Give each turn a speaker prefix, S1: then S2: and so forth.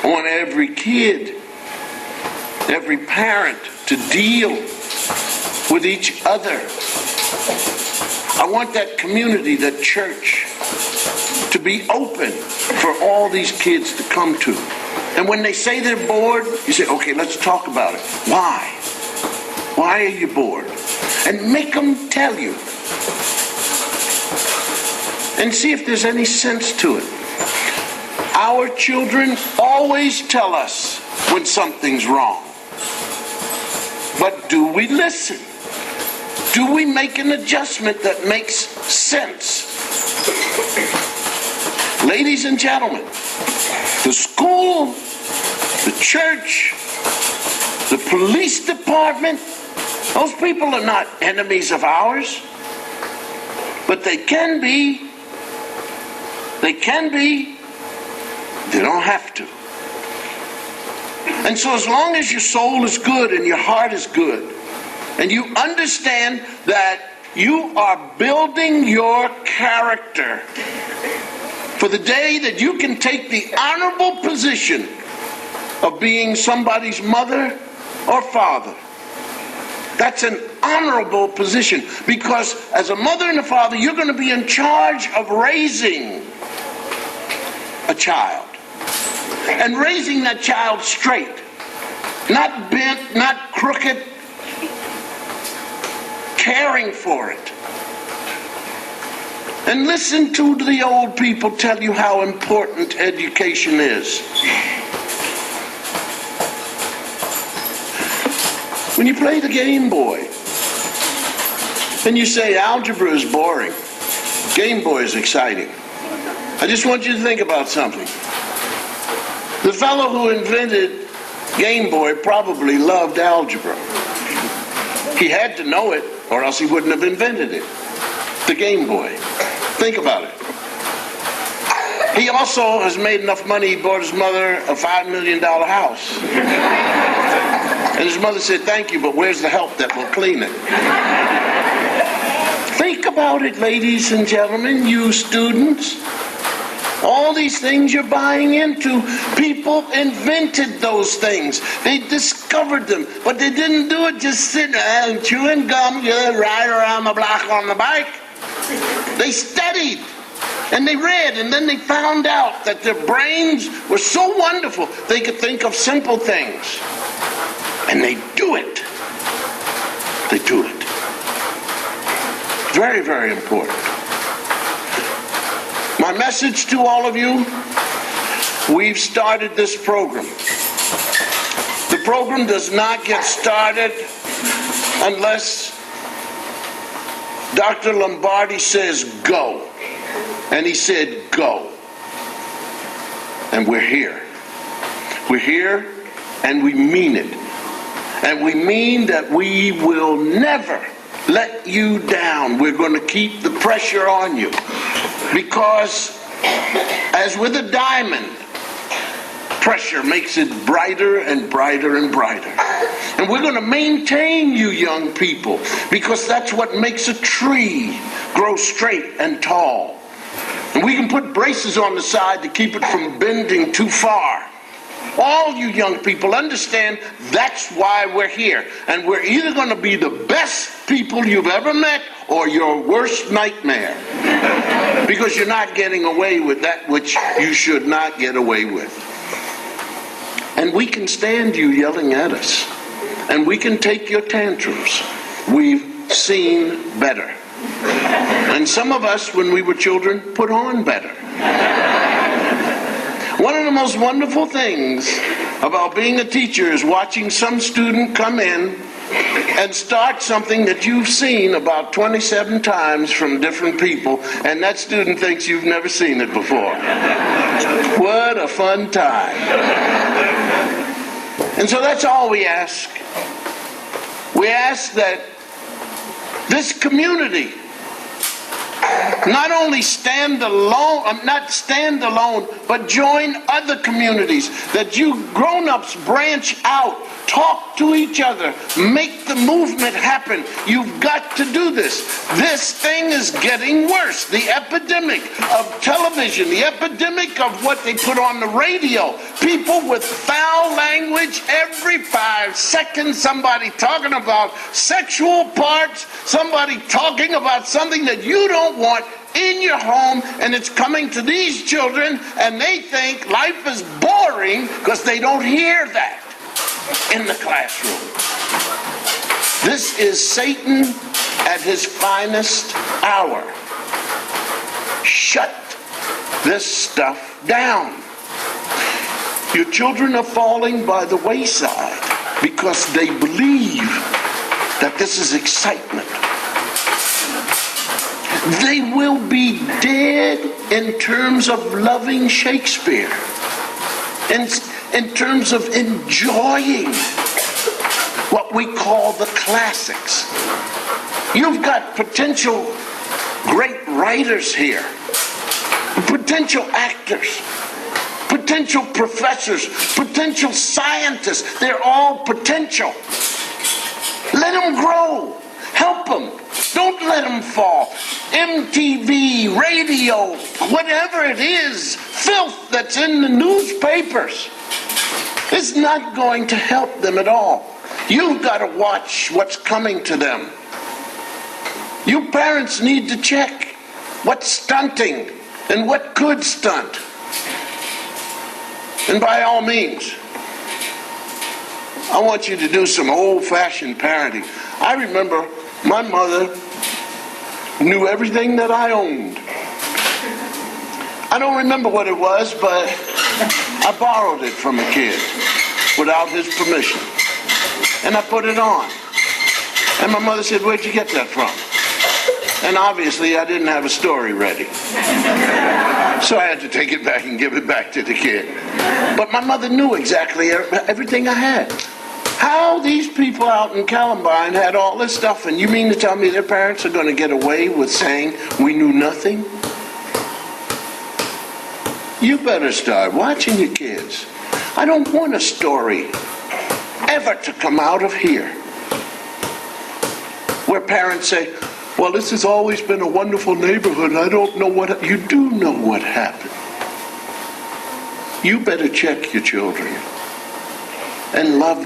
S1: I want every kid, every parent to deal with each other. I want that community, that church, to be open for all these kids to come to. And when they say they're bored, you say, okay, let's talk about it. Why? Why are you bored? And make them tell you. And see if there's any sense to it. Our children always tell us when something's wrong. But do we listen? Do we make an adjustment that makes sense? Ladies and gentlemen, the school, the church, the police department, those people are not enemies of ours. But they can be. They can be. They don't have to. And so as long as your soul is good and your heart is good, and you understand that you are building your character for the day that you can take the honorable position of being somebody's mother or father. That's an honorable position, because as a mother and a father, you're going to be in charge of raising a child. And raising that child straight. Not bent, not crooked. Caring for it. And listen to the old people tell you how important education is. When you play the Game Boy and you say algebra is boring, Game Boy is exciting. I just want you to think about something. The fellow who invented Game Boy probably loved algebra. He had to know it, or else he wouldn't have invented it. The Game Boy. Think about it. He also has made enough money, he bought his mother a $5 million house. And his mother said, thank you, but where's the help that will clean it? Think about it, ladies and gentlemen, you students. All these things you're buying into, people invented those things. They discovered them, but they didn't do it just sitting there and chewing gum, ride around the block on the bike. They studied, and they read, and then they found out that their brains were so wonderful, they could think of simple things. And they do it. They do it. Very, very important. My message to all of you, we've started this program. The program does not get started unless Dr. Lombardi says go. And he said go. And we're here. We're here and we mean it. And we mean that we will never let you down. We're going to keep the pressure on you. Because, as with a diamond, pressure makes it brighter and brighter and brighter. And we're going to maintain you young people, because that's what makes a tree grow straight and tall. And we can put braces on the side to keep it from bending too far. All you young people understand that's why we're here. And we're either going to be the best people you've ever met or your worst nightmare. Because you're not getting away with that which you should not get away with. And we can stand you yelling at us. And we can take your tantrums. We've seen better. And some of us, when we were children, put on better. One of the most wonderful things about being a teacher is watching some student come in and start something that you've seen about 27 times from different people, and that student thinks you've never seen it before. What a fun time. And so that's all we ask. We ask that this community Not only not stand alone, but join other communities. That you grown-ups branch out, talk to each other, make the movement happen. You've got to do this. This thing is getting worse. The epidemic of television, the epidemic of what they put on the radio, people with foul language every 5 seconds, somebody talking about sexual parts, somebody talking about something that you don't want in your home, and it's coming to these children, and they think life is boring because they don't hear that in the classroom. This is Satan at his finest hour. Shut this stuff down. Your children are falling by the wayside because they believe that this is excitement. They will be dead in terms of loving Shakespeare, in terms of enjoying what we call the classics. You've got potential great writers here, potential actors, potential professors, potential scientists. They're all potential. Let them grow. Help them. Don't let them fall. MTV, radio, whatever it is, filth that's in the newspapers, is not going to help them at all. You've got to watch what's coming to them. You parents need to check what's stunting and what could stunt. And by all means, I want you to do some old-fashioned parenting. I remember my mother knew everything that I owned. I don't remember what it was, but I borrowed it from a kid without his permission. And I put it on. And my mother said, "Where'd you get that from?" And obviously I didn't have a story ready. So I had to take it back and give it back to the kid. But my mother knew exactly everything I had. How these people out in Columbine had all this stuff, and you mean to tell me their parents are going to get away with saying we knew nothing? You better start watching your kids. I don't want a story ever to come out of here where parents say, "Well, this has always been a wonderful neighborhood. I don't know what..." You do know what happened. You better check your children and love